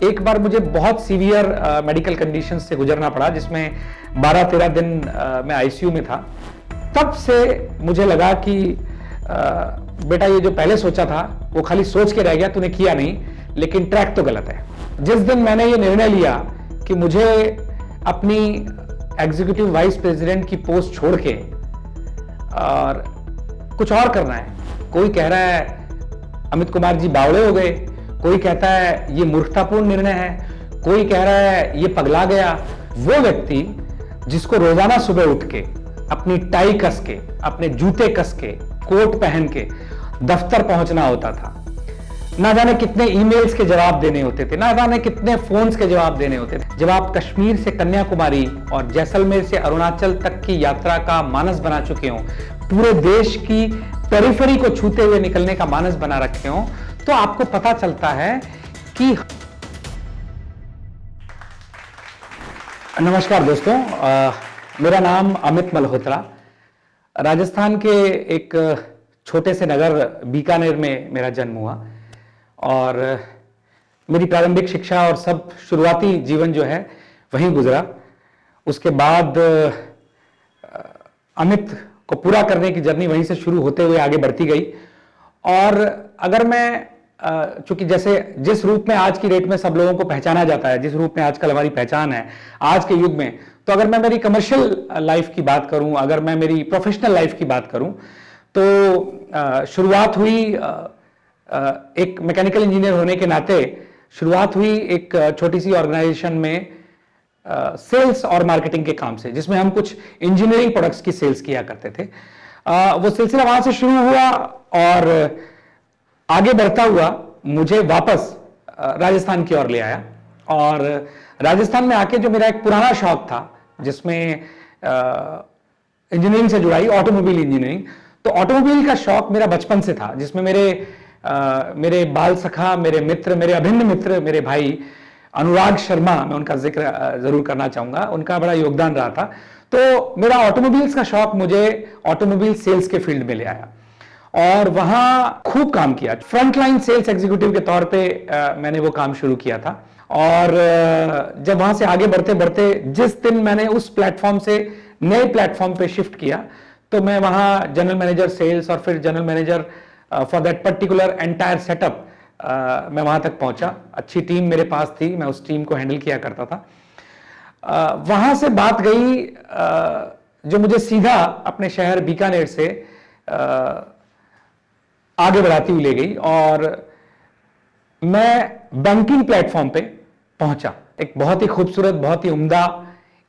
एक बार मुझे बहुत सीवियर मेडिकल कंडीशन से गुजरना पड़ा, जिसमें 12-13 दिन मैं आईसीयू में था। तब से मुझे लगा कि बेटा ये जो पहले सोचा था वो खाली सोच के रह गया, तूने किया नहीं, लेकिन ट्रैक तो गलत है। जिस दिन मैंने ये निर्णय लिया कि मुझे अपनी एग्जीक्यूटिव वाइस प्रेसिडेंट की पोस्ट छोड़ के और कुछ और करना है, कोई कह रहा है अमित कुमार जी बावड़े हो गए, कोई कहता है ये मूर्खतापूर्ण निर्णय है, कोई कह रहा है ये पगला गया। वो व्यक्ति जिसको रोजाना सुबह उठ के अपनी टाई कस के, अपने जूते कस के, कोट पहन के दफ्तर पहुंचना होता था, ना जाने कितने ईमेल्स के जवाब देने होते थे, ना जाने कितने फोन्स के जवाब देने होते थे। जब आप कश्मीर से कन्याकुमारी और जैसलमेर से अरुणाचल तक की यात्रा का मानस बना चुके हो, पूरे देश की पेरिफेरी को छूते हुए निकलने का मानस बना रखे हो, तो आपको पता चलता है कि नमस्कार दोस्तों, मेरा नाम अमित मल्होत्रा। राजस्थान के एक छोटे से नगर बीकानेर में मेरा जन्म हुआ और मेरी प्रारंभिक शिक्षा और सब शुरुआती जीवन जो है वहीं गुजरा। उसके बाद अमित को पूरा करने की जर्नी वहीं से शुरू होते हुए आगे बढ़ती गई। और अगर मैं चूंकि जैसे जिस रूप में आज की डेट में सब लोगों को पहचाना जाता है, जिस रूप में आजकल हमारी पहचान है आज के युग में, तो अगर मैं मेरी कमर्शियल लाइफ की बात करूं, अगर मैं मेरी प्रोफेशनल लाइफ की बात करूं, तो शुरुआत हुई एक मैकेनिकल इंजीनियर होने के नाते शुरुआत हुई एक छोटी सी ऑर्गेनाइजेशन में सेल्स और मार्केटिंग के काम से, जिसमें हम कुछ इंजीनियरिंग प्रोडक्ट्स की सेल्स किया करते थे। वो सिलसिला वहां से शुरू हुआ और आगे बढ़ता हुआ मुझे वापस राजस्थान की ओर ले आया। और राजस्थान में आके जो मेरा एक पुराना शौक था, जिसमें इंजीनियरिंग से जुड़ाई, ऑटोमोबाइल इंजीनियरिंग, तो ऑटोमोबाइल का शौक मेरा बचपन से था, जिसमें मेरे बाल सखा, मेरे मित्र, मेरे अभिन्न मित्र, मेरे भाई अनुराग शर्मा, मैं उनका जिक्र जरूर करना चाहूंगा, उनका बड़ा योगदान रहा था। तो मेरा ऑटोमोबाइल्स का शौक मुझे ऑटोमोबाइल सेल्स के फील्ड में ले आया और वहां खूब काम किया। फ्रंटलाइन सेल्स एग्जीक्यूटिव के तौर पे मैंने वो काम शुरू किया था। और जब वहां से आगे बढ़ते बढ़ते जिस दिन मैंने उस प्लेटफॉर्म से नए प्लेटफॉर्म पे शिफ्ट किया, तो मैं वहां जनरल मैनेजर सेल्स और फिर general manager for that particular entire setup मैं वहां तक पहुंचा। अच्छी टीम मेरे पास थी, मैं उस टीम को हैंडल किया करता था। वहां से बात गई जो मुझे सीधा अपने शहर बीकानेर से आगे बढ़ाती हुई ले गई और मैं बैंकिंग प्लेटफॉर्म पे पहुंचा। एक बहुत ही खूबसूरत, बहुत ही उम्दा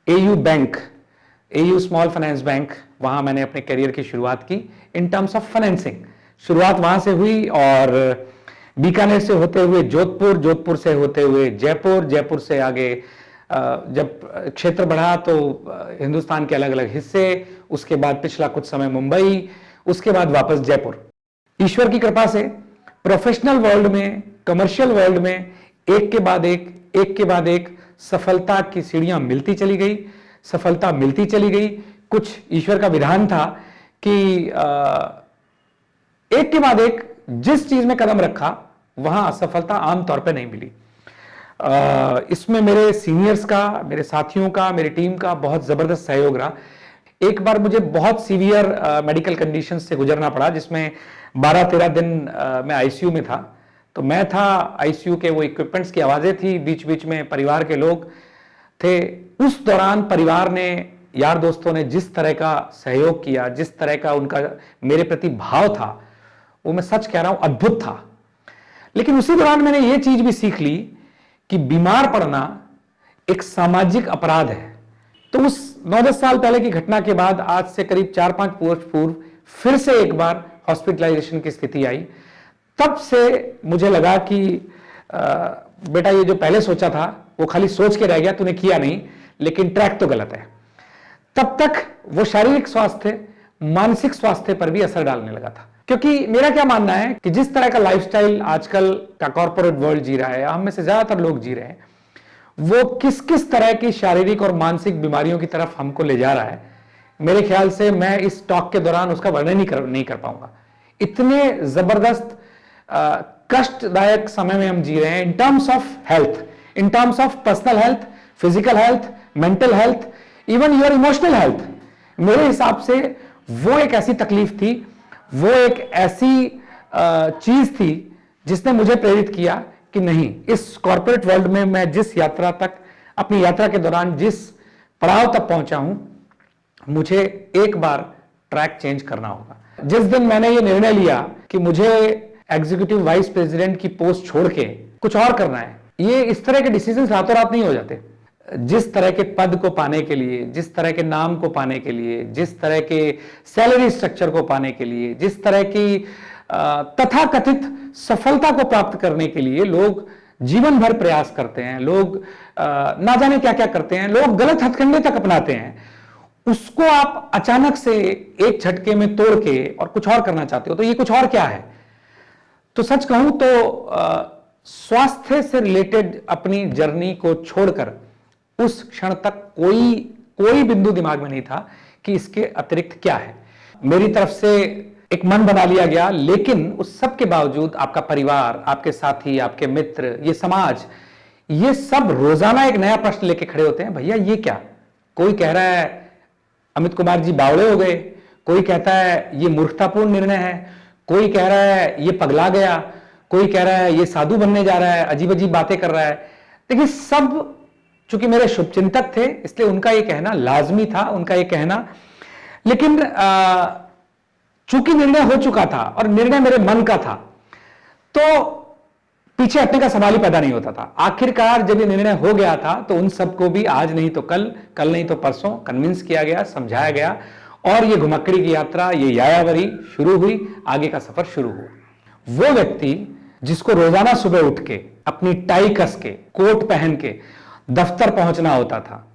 AU bank, AU small finance bank, वहां मैंने अपने करियर की शुरुआत की इन टर्म्स ऑफ फाइनेंसिंग। शुरुआत वहां से हुई और बीकानेर से होते हुए जोधपुर, जोधपुर से होते हुए जयपुर, जयपुर से आगे जब क्षेत्र बढ़ा तो हिंदुस्तान के अलग अलग हिस्से, उसके बाद पिछला कुछ समय मुंबई, उसके बाद वापस जयपुर। ईश्वर की कृपा से प्रोफेशनल वर्ल्ड में, कमर्शियल वर्ल्ड में एक के बाद एक सफलता की सीढ़ियां मिलती चली गई, सफलता मिलती चली गई। कुछ ईश्वर का विधान था कि एक के बाद एक जिस चीज में कदम रखा वहां असफलता आमतौर पर नहीं मिली। इसमें मेरे सीनियर्स का, मेरे साथियों का, मेरी टीम का बहुत जबरदस्त सहयोग रहा। एक बार मुझे बहुत सीवियर मेडिकल कंडीशन से गुजरना पड़ा, जिसमें 12-13 दिन मैं आईसीयू में था। तो मैं था, आईसीयू के वो इक्विपमेंट्स की आवाजें थी, बीच बीच में परिवार के लोग थे। उस दौरान परिवार ने, यार दोस्तों ने जिस तरह का सहयोग किया, जिस तरह का उनका मेरे प्रति भाव था, वो मैं सच कह रहा हूं अद्भुत था। लेकिन उसी दौरान मैंने ये चीज भी सीख ली कि बीमार पड़ना एक सामाजिक अपराध है। तो उस 9-10 साल पहले की घटना के बाद आज से करीब 4-5 वर्ष पूर्व फिर से एक बार हॉस्पिटलाइजेशन की स्थिति आई। तब से मुझे लगा कि बेटा ये जो पहले सोचा था वो खाली सोच के रह गया, तूने किया नहीं, लेकिन ट्रैक तो गलत है। तब तक वो शारीरिक स्वास्थ्य, मानसिक स्वास्थ्य पर भी असर डालने लगा था। क्योंकि मेरा क्या मानना है कि जिस तरह का लाइफस्टाइल आजकल का कॉर्पोरेट वर्ल्ड जी रहा है, हम में से ज्यादातर लोग जी रहे हैं, वो किस किस तरह की शारीरिक और मानसिक बीमारियों की तरफ हमको ले जा रहा है, मेरे ख्याल से मैं इस टॉक के दौरान उसका वर्णन नहीं कर पाऊंगा। इतने जबरदस्त कष्टदायक समय में हम जी रहे हैं in terms of health, in terms of personal health, physical health, mental health, even your emotional health. मेरे हिसाब से वो एक ऐसी तकलीफ थी, वो एक ऐसी चीज थी जिसने मुझे प्रेरित किया कि नहीं, इस कॉर्पोरेट वर्ल्ड में मैं जिस यात्रा तक, अपनी यात्रा के दौरान जिस पड़ाव तक पहुंचा हूं, मुझे एक बार ट्रैक चेंज करना होगा। जिस दिन मैंने ये निर्णय लिया कि मुझे एग्जीक्यूटिव वाइस प्रेसिडेंट की पोस्ट छोड़ के कुछ और करना है, ये इस तरह के डिसीजंस रातों रात नहीं हो जाते। जिस तरह के पद को पाने के लिए, जिस तरह के नाम को पाने के लिए, जिस तरह के सैलरी स्ट्रक्चर को पाने के लिए, जिस तरह की तथाकथित सफलता को प्राप्त करने के लिए लोग जीवन भर प्रयास करते हैं, लोग ना जाने क्या क्या करते हैं, लोग गलत हथकंडे तक अपनाते हैं, उसको आप अचानक से एक झटके में तोड़ के और कुछ और करना चाहते हो, तो ये कुछ और क्या है? तो सच कहूं तो स्वास्थ्य से रिलेटेड अपनी जर्नी को छोड़कर उस क्षण तक कोई बिंदु दिमाग में नहीं था कि इसके अतिरिक्त क्या है। मेरी तरफ से एक मन बना लिया गया, लेकिन उस सब के बावजूद आपका परिवार, आपके साथी, आपके मित्र, ये समाज, ये सब रोजाना एक नया प्रश्न लेके खड़े होते हैं, भैया ये क्या? कोई कह रहा है अमित कुमार जी बावड़े हो गए, कोई कहता है ये मूर्खतापूर्ण निर्णय है, कोई कह रहा है ये पगला गया, कोई कह रहा है ये साधु बनने जा रहा है, अजीब अजीब बातें कर रहा है। देखिए, सब चूंकि मेरे शुभचिंतक थे, इसलिए उनका ये कहना लाजमी था, उनका ये कहना। लेकिन चूंकि निर्णय हो चुका था और निर्णय मेरे मन का था, तो पीछे हटने का सवाल ही पैदा नहीं होता था। आखिरकार जब ये निर्णय हो गया था, तो उन सबको भी आज नहीं तो कल, कल नहीं तो परसों कन्विंस किया गया, समझाया गया, और ये घुमक्कड़ी की यात्रा, ये यायावरी शुरू हुई, आगे का सफर शुरू हुआ। वो व्यक्ति जिसको रोजाना सुबह उठ के अपनी टाई कस के, कोट पहन के दफ्तर पहुंचना होता था,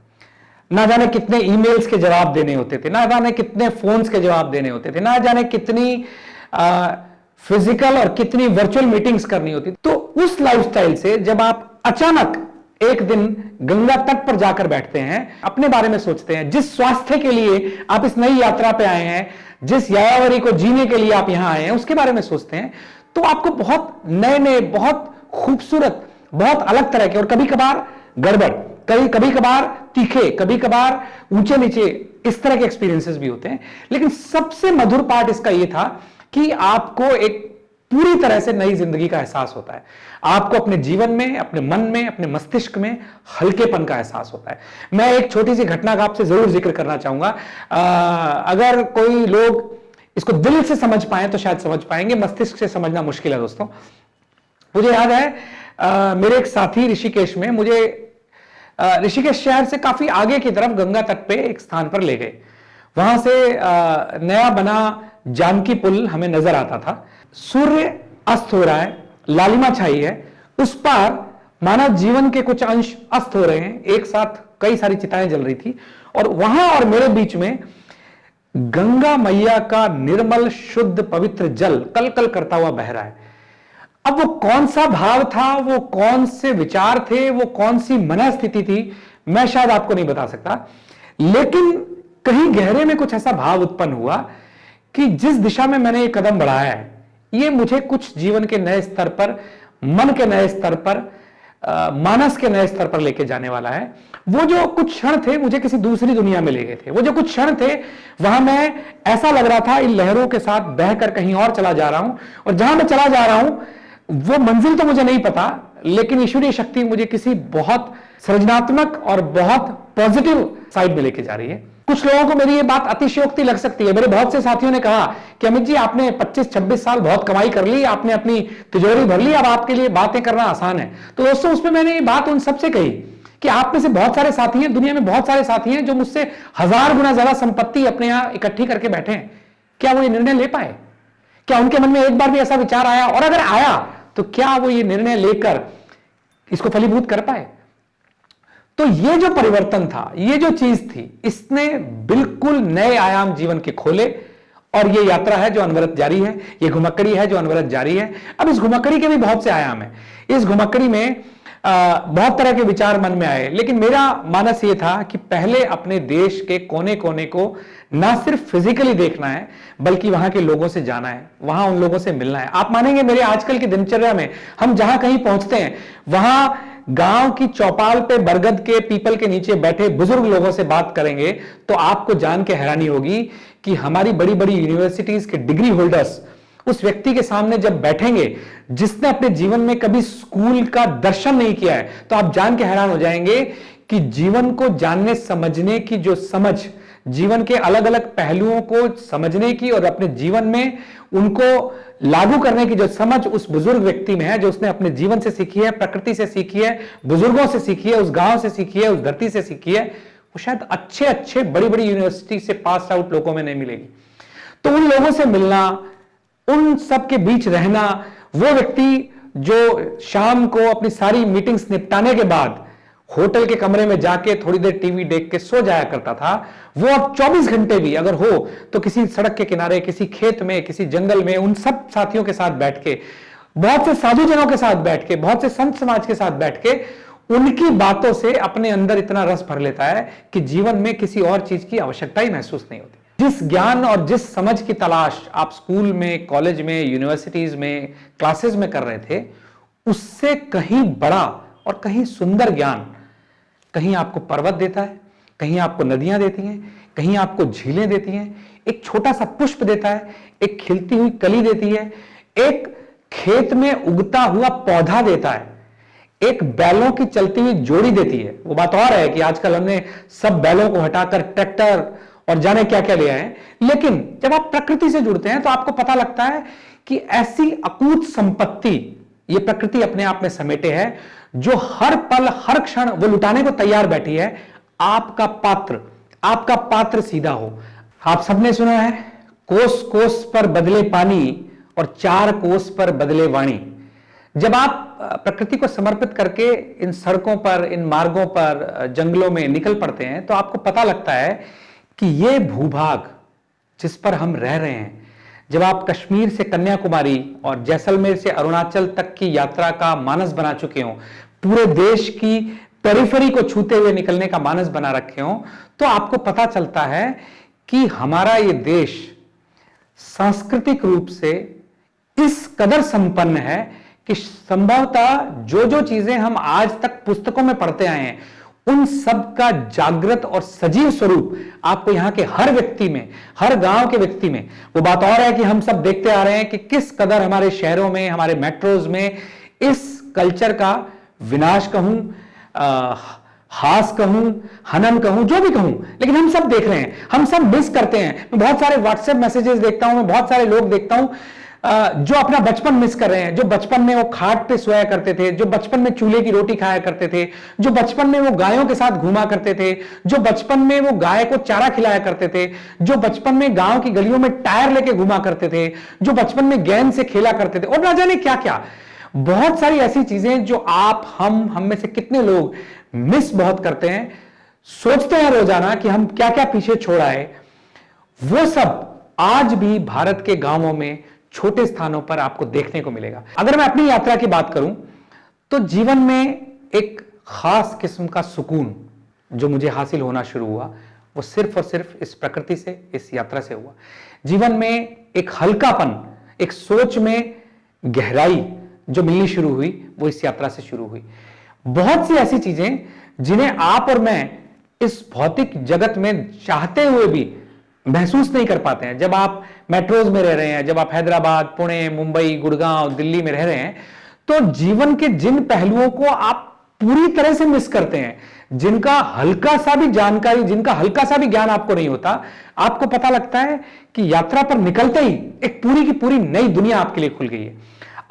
ना जाने कितने ईमेल्स के जवाब देने होते थे, ना जाने कितने फोन्स के जवाब देने होते थे, ना जाने कितनी फिजिकल और कितनी वर्चुअल मीटिंग्स करनी होती, तो उस लाइफस्टाइल से जब आप अचानक एक दिन गंगा तट पर जाकर बैठते हैं, अपने बारे में सोचते हैं, जिस स्वास्थ्य के लिए आप इस नई यात्रा पे आए हैं, जिस यायावरी को जीने के लिए आप यहां आए हैं, उसके बारे में सोचते हैं, तो आपको बहुत नए नए, बहुत खूबसूरत, बहुत अलग तरह के, और कभी कभार गड़बड़, कभी कभार तीखे, कभी कभार ऊंचे नीचे, इस तरह के एक्सपीरियंसेस भी होते हैं। लेकिन सबसे मधुर पार्ट इसका यह था कि आपको एक पूरी तरह से नई जिंदगी का एहसास होता है। आपको अपने जीवन में, अपने मन में, अपने मस्तिष्क में हल्केपन का एहसास होता है। मैं एक छोटी सी घटना का आपसे जरूर जिक्र करना चाहूंगा। अगर कोई लोग इसको दिल से समझ पाए तो शायद समझ पाएंगे, मस्तिष्क से समझना मुश्किल है दोस्तों। मुझे याद है मेरे एक साथी ऋषिकेश में मुझे ऋषिकेश शहर से काफी आगे की तरफ गंगा तट पे एक स्थान पर ले गए। वहां से नया बना जानकी पुल हमें नजर आता था। सूर्य अस्त हो रहा है, लालिमा छाई है, उस पार मानव जीवन के कुछ अंश अस्त हो रहे हैं, एक साथ कई सारी चिताएं जल रही थी, और वहां और मेरे बीच में गंगा मैया का निर्मल शुद्ध पवित्र जल कल कल करता हुआ बह रहा है। अब वो कौन सा भाव था, वो कौन से विचार थे, वो कौन सी मनस्थिति थी, मैं शायद आपको नहीं बता सकता, लेकिन कहीं गहरे में कुछ ऐसा भाव उत्पन्न हुआ कि जिस दिशा में मैंने ये कदम बढ़ाया है, ये मुझे कुछ जीवन के नए स्तर पर, मन के नए स्तर पर, मानस के नए स्तर पर लेके जाने वाला है। वो जो कुछ क्षण थे मुझे किसी दूसरी दुनिया में ले गए थे। वो जो कुछ क्षण थे वहां मैं, ऐसा लग रहा था इन लहरों के साथ बहकर कहीं और चला जा रहा हूं, और जहां मैं चला जा रहा हूं वो मंजिल तो मुझे नहीं पता, लेकिन ईश्वरीय शक्ति मुझे किसी बहुत सृजनात्मक और बहुत पॉजिटिव साइड में लेके जा रही है। कुछ लोगों को मेरी ये बात अतिशयोक्ति लग सकती है। मेरे बहुत से साथियों ने कहा कि अमित जी, आपने 25-26 साल बहुत कमाई कर ली, आपने अपनी तिजोरी भर ली, अब आपके लिए बातें करना आसान है। तो दोस्तों, उसमें मैंने ये बात उन सबसे कही कि आप में से बहुत सारे साथी हैं, दुनिया में बहुत सारे साथी हैं जो मुझसे 1000 गुना ज्यादा संपत्ति अपने यहां इकट्ठी करके बैठे हैं। क्या वो ये निर्णय ले पाए? क्या उनके मन में एक बार भी ऐसा विचार आया? और अगर आया तो क्या वो ये निर्णय लेकर इसको फलीभूत कर पाए? तो ये जो परिवर्तन था, ये जो चीज थी, इसने बिल्कुल नए आयाम जीवन के खोले, और ये यात्रा है जो अनवरत जारी है, ये घुमक्कड़ी है जो अनवरत जारी है। अब इस घुमक्कड़ी के भी बहुत से आयाम हैं। इस घुमक्कड़ी में बहुत तरह के विचार मन में आए, लेकिन मेरा मानस ये था कि पहले अपने देश के कोने कोने को ना सिर्फ फिजिकली देखना है, बल्कि वहां के लोगों से जाना है, वहां उन लोगों से मिलना है। आप मानेंगे, मेरे आजकल की दिनचर्या में हम जहां कहीं पहुंचते हैं, वहां गांव की चौपाल पे बरगद के पीपल के नीचे बैठे बुजुर्ग लोगों से बात करेंगे तो आपको जान के हैरानी होगी कि हमारी बड़ी बड़ी यूनिवर्सिटीज के डिग्री होल्डर्स उस व्यक्ति के सामने जब बैठेंगे जिसने अपने जीवन में कभी स्कूल का दर्शन नहीं किया है, तो आप जान के हैरान हो जाएंगे कि जीवन को जानने समझने की जो समझ, जीवन के अलग अलग पहलुओं को समझने की और अपने जीवन में उनको लागू करने की जो समझ उस बुजुर्ग व्यक्ति में है, जो उसने अपने जीवन से सीखी है, प्रकृति से सीखी है, बुजुर्गों से सीखी है, उस गांव से सीखी है, उस धरती से सीखी है, वो शायद अच्छे अच्छे बड़ी बड़ी यूनिवर्सिटी से पास आउट लोगों में नहीं मिलेगी। तो उन लोगों से मिलना, उन सब के बीच रहना, वो व्यक्ति जो शाम को अपनी सारी मीटिंग्स निपटाने के बाद होटल के कमरे में जाके थोड़ी देर टीवी देख के सो जाया करता था, वो अब 24 घंटे भी अगर हो तो किसी सड़क के किनारे, किसी खेत में, किसी जंगल में उन सब साथियों के साथ बैठ के, बहुत से साधुजनों के साथ बैठ के, बहुत से संत समाज के साथ बैठ के उनकी बातों से अपने अंदर इतना रस भर लेता है कि जीवन में किसी और चीज की आवश्यकता ही महसूस नहीं होती। जिस ज्ञान और जिस समझ की तलाश आप स्कूल में, कॉलेज में, यूनिवर्सिटीज में, क्लासेस में कर रहे थे, उससे कहीं बड़ा और कहीं सुंदर ज्ञान कहीं आपको पर्वत देता है, कहीं आपको नदियां देती हैं, कहीं आपको झीलें देती हैं, एक छोटा सा पुष्प देता है, एक खिलती हुई कली देती है, एक खेत में उगता हुआ पौधा देता है, एक बैलों की चलती हुई जोड़ी देती है। वो बात और है कि आजकल हमने सब बैलों को हटाकर ट्रैक्टर और जाने क्या क्या लिया है, लेकिन जब आप प्रकृति से जुड़ते हैं तो आपको पता लगता है कि ऐसी अकूत संपत्ति ये प्रकृति अपने आप में समेटे है, जो हर पल हर क्षण वो लुटाने को तैयार बैठी है। आपका पात्र सीधा हो। आप सबने सुना है, कोस कोस पर बदले पानी और 4 कोस पर बदले वाणी। जब आप प्रकृति को समर्पित करके इन सड़कों पर, इन मार्गों पर, जंगलों में निकल पड़ते हैं तो आपको पता लगता है कि ये भूभाग जिस पर हम रह रहे हैं, जब आप कश्मीर से कन्याकुमारी और जैसलमेर से अरुणाचल तक की यात्रा का मानस बना चुके हो, पूरे देश की पेरिफेरी को छूते हुए निकलने का मानस बना रखे हो, तो आपको पता चलता है कि हमारा ये देश सांस्कृतिक रूप से इस कदर संपन्न है कि संभवतः जो जो चीजें हम आज तक पुस्तकों में पढ़ते आए हैं, उन सब का जागृत और सजीव स्वरूप आपको यहां के हर व्यक्ति में, हर गांव के व्यक्ति में। वो बात और है कि हम सब देखते आ रहे हैं कि किस कदर हमारे शहरों में, हमारे मेट्रोज में इस कल्चर का विनाश कहूं, हास कहूं, हनन कहूं, जो भी कहूं, लेकिन हम सब देख रहे हैं, हम सब मिस करते हैं। मैं बहुत सारे व्हाट्सएप मैसेजेस देखता हूं, मैं बहुत सारे लोग देखता हूं जो अपना बचपन मिस कर रहे हैं, जो बचपन में वो खाट पे सोया करते थे, जो बचपन में चूल्हे की रोटी खाया करते थे, जो बचपन में वो गायों के साथ घूमा करते थे, जो बचपन में वो गाय को चारा खिलाया करते थे, जो बचपन में गांव की गलियों में टायर लेके घूमा करते थे, जो बचपन में गेंद से खेला करते थे, और ना जाने क्या क्या। बहुत सारी ऐसी चीजें जो हम में से कितने लोग मिस बहुत करते हैं, सोचते हैं रोजाना कि हम क्या क्या पीछे छोड़ आए। वो सब आज भी भारत के गांवों में छोटे स्थानों पर आपको देखने को मिलेगा। अगर मैं अपनी यात्रा की बात करूं तो जीवन में एक खास किस्म का सुकून जो मुझे हासिल होना शुरू हुआ, वो सिर्फ और सिर्फ इस प्रकृति से, इस यात्रा से हुआ। जीवन में एक हल्कापन, एक सोच में गहराई जो मिलनी शुरू हुई, वो इस यात्रा से शुरू हुई। बहुत सी ऐसी चीजें जिन्हें आप और मैं इस भौतिक जगत में चाहते हुए भी महसूस नहीं कर पाते हैं। जब आप मेट्रोज में रह रहे हैं, जब आप हैदराबाद, पुणे, मुंबई, गुड़गांव, दिल्ली में रह रहे हैं, तो जीवन के जिन पहलुओं को आप पूरी तरह से मिस करते हैं, जिनका हल्का सा भी जानकारी, जिनका हल्का सा भी ज्ञान आपको नहीं होता, आपको पता लगता है कि यात्रा पर निकलते ही एक पूरी की पूरी नई दुनिया आपके लिए खुल गई है।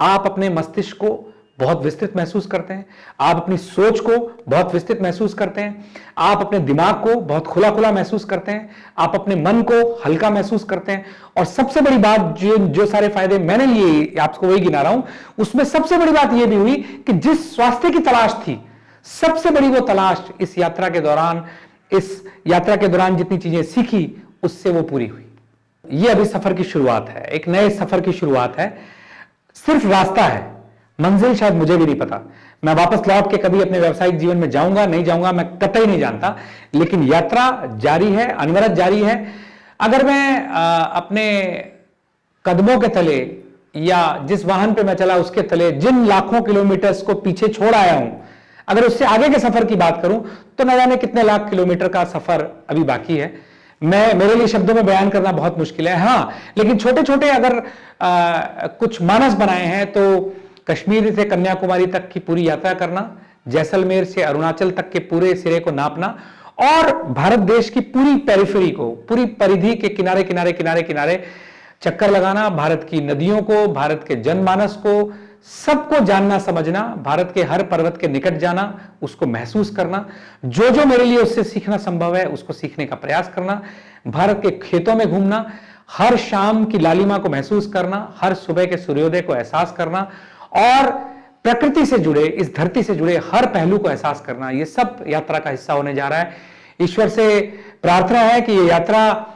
आप अपने मस्तिष्क को बहुत विस्तृत महसूस करते हैं, आप अपनी सोच को बहुत विस्तृत महसूस करते हैं, आप अपने दिमाग को बहुत खुला खुला महसूस करते हैं, आप अपने मन को हल्का महसूस करते हैं। और सबसे बड़ी बात, जो सारे फायदे मैंने लिए, आपको वही गिना रहा हूं, उसमें सबसे बड़ी बात यह भी हुई कि जिस स्वास्थ्य की तलाश थी, सबसे बड़ी वो तलाश इस यात्रा के दौरान जितनी चीजें सीखी, उससे वो पूरी हुई। ये अभी सफर की शुरुआत है, एक नए सफर की शुरुआत है। सिर्फ रास्ता है, मंजिल शायद मुझे भी नहीं पता। मैं वापस लौट के कभी अपने व्यावसायिक जीवन में जाऊंगा नहीं जाऊंगा, मैं कतई नहीं जानता, लेकिन यात्रा जारी है, अनवरत जारी है। अगर मैं अपने कदमों के तले या जिस वाहन पे मैं चला उसके तले जिन लाखों किलोमीटर्स को पीछे छोड़ आया हूं, अगर उससे आगे के सफर की बात करूं तो न जाने कितने लाख किलोमीटर का सफर अभी बाकी है। मेरे लिए शब्दों में बयान करना बहुत मुश्किल है। हाँ, लेकिन छोटे छोटे अगर कुछ मानस बनाए हैं तो कश्मीर से कन्याकुमारी तक की पूरी यात्रा करना, जैसलमेर से अरुणाचल तक के पूरे सिरे को नापना और भारत देश की पूरी पेरिफेरी को, पूरी परिधि के किनारे किनारे किनारे किनारे चक्कर लगाना, भारत की नदियों को, भारत के जनमानस को, सबको जानना समझना, भारत के हर पर्वत के निकट जाना, उसको महसूस करना, जो जो मेरे लिए उससे सीखना संभव है उसको सीखने का प्रयास करना, भारत के खेतों में घूमना, हर शाम की लालिमा को महसूस करना, हर सुबह के सूर्योदय को एहसास करना और प्रकृति से जुड़े, इस धरती से जुड़े हर पहलू को एहसास करना, ये सब यात्रा का हिस्सा होने जा रहा है। ईश्वर से प्रार्थना है कि ये यात्रा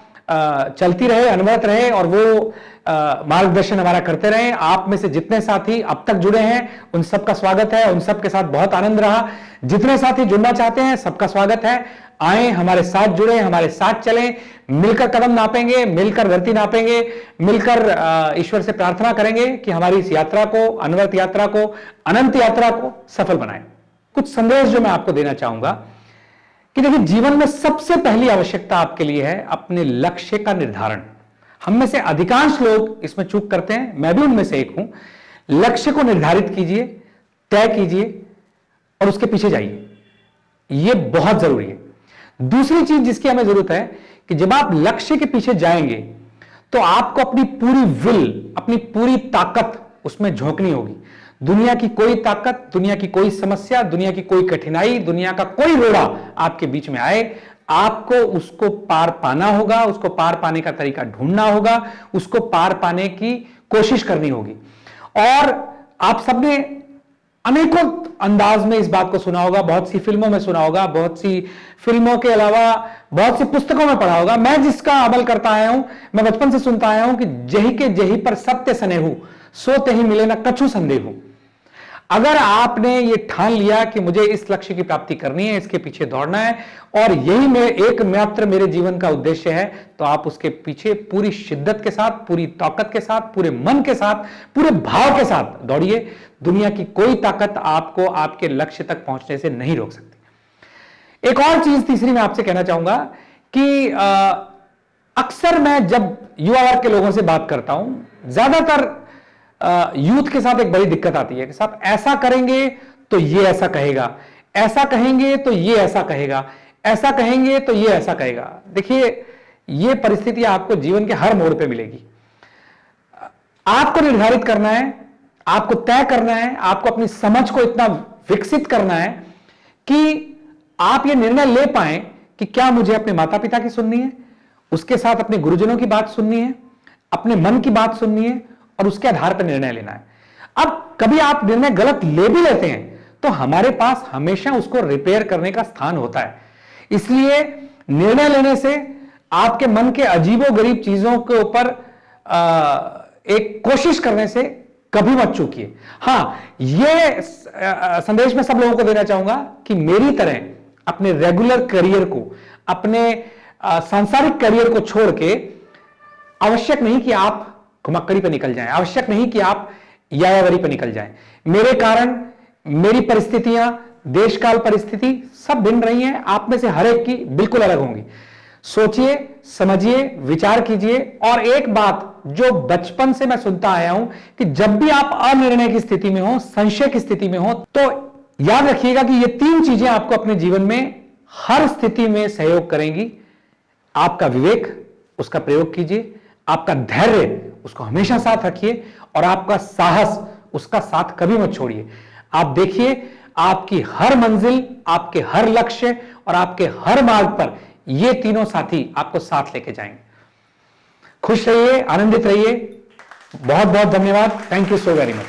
चलती रहे, अनवरत रहे और वो मार्गदर्शन हमारा करते रहे। आप में से जितने साथी अब तक जुड़े हैं उन सबका स्वागत है, उन सबके साथ बहुत आनंद रहा। जितने साथी जुड़ना चाहते हैं सबका स्वागत है। आए, हमारे साथ जुड़े, हमारे साथ चलें, मिलकर कदम नापेंगे, मिलकर धरती नापेंगे, मिलकर ईश्वर से प्रार्थना करेंगे कि हमारी इस यात्रा को, अनवरत यात्रा को, अनंत यात्रा को सफल बनाए। कुछ संदेश जो मैं आपको देना चाहूंगा कि देखिए, जीवन में सबसे पहली आवश्यकता आपके लिए है अपने लक्ष्य का निर्धारण। हम में से अधिकांश लोग इसमें चूक करते हैं, मैं भी उनमें से एक हूं। लक्ष्य को निर्धारित कीजिए, तय कीजिए और उसके पीछे जाइए, यह बहुत जरूरी है। दूसरी चीज जिसकी हमें जरूरत है कि जब आप लक्ष्य के पीछे जाएंगे तो आपको अपनी पूरी विल, अपनी पूरी ताकत उसमें झोंकनी होगी। दुनिया की कोई ताकत, दुनिया की कोई समस्या, दुनिया की कोई कठिनाई, दुनिया का कोई रोड़ा आपके बीच में आए, आपको उसको पार पाना होगा, उसको पार पाने का तरीका ढूंढना होगा, उसको पार पाने की कोशिश करनी होगी। और आप सबने अनेकों अंदाज में इस बात को सुना होगा, बहुत सी फिल्मों में सुना होगा, बहुत सी फिल्मों के अलावा बहुत सी पुस्तकों में पढ़ा होगा। मैं जिसका अमल करता आया हूं, मैं बचपन से सुनता आया हूं कि जही के जही पर सत्य सनेहू, सोते ही मिले ना कछु संदेहू। अगर आपने ये ठान लिया कि मुझे इस लक्ष्य की प्राप्ति करनी है, इसके पीछे दौड़ना है और यही एकमात्र मेरे जीवन का उद्देश्य है, तो आप उसके पीछे पूरी शिद्दत के साथ, पूरी ताकत के साथ, पूरे मन के साथ, पूरे भाव के साथ दौड़िए। दुनिया की कोई ताकत आपको आपके लक्ष्य तक पहुंचने से नहीं रोक सकती। एक और चीज तीसरी मैं आपसे कहना चाहूंगा कि अक्सर मैं जब युवा वर्ग के लोगों से बात करता हूं, ज्यादातर यूथ के साथ एक बड़ी दिक्कत आती है कि साहब ऐसा करेंगे तो ये ऐसा कहेगा, ऐसा कहेंगे तो ये ऐसा कहेगा, ऐसा कहेंगे तो ये ऐसा कहेगा। देखिए, ये परिस्थिति आपको जीवन के हर मोड़ पे मिलेगी। आपको निर्धारित करना है, आपको तय करना है, आपको अपनी समझ को इतना विकसित करना है कि आप ये निर्णय ले पाए कि क्या मुझे अपने माता पिता की सुननी है, उसके साथ अपने गुरुजनों की बात सुननी है, अपने मन की बात सुननी है और उसके आधार पर निर्णय लेना है। अब कभी आप निर्णय गलत ले भी लेते हैं तो हमारे पास हमेशा उसको रिपेयर करने का स्थान होता है। इसलिए निर्णय लेने से, आपके मन के अजीबोगरीब चीजों के ऊपर एक कोशिश करने से कभी मत चूकिए। हां, यह संदेश मैं सब लोगों को देना चाहूंगा कि मेरी तरह अपने रेगुलर करियर को, अपने सांसारिक करियर को छोड़ के आवश्यक नहीं कि आप घुमक्कड़ी पे निकल जाएं, आवश्यक नहीं कि आप यायावरी पे निकल जाएं। मेरे कारण, मेरी परिस्थितियां, देशकाल परिस्थिति सब भिन्न रही हैं, आप में से हर एक की बिल्कुल अलग होंगी। सोचिए, समझिए, विचार कीजिए। और एक बात जो बचपन से मैं सुनता आया हूं कि जब भी आप अनिर्णय की स्थिति में हो, संशय की स्थिति में हो, तो याद रखिएगा कि ये तीन चीजें आपको अपने जीवन में हर स्थिति में सहयोग करेंगी। आपका विवेक, उसका प्रयोग कीजिए, आपका धैर्य, उसको हमेशा साथ रखिए और आपका साहस, उसका साथ कभी मत छोड़िए। आप देखिए, आपकी हर मंजिल, आपके हर लक्ष्य और आपके हर मार्ग पर ये तीनों साथी आपको साथ लेके जाएंगे। खुश रहिए, आनंदित रहिए। बहुत बहुत धन्यवाद। Thank you so very much.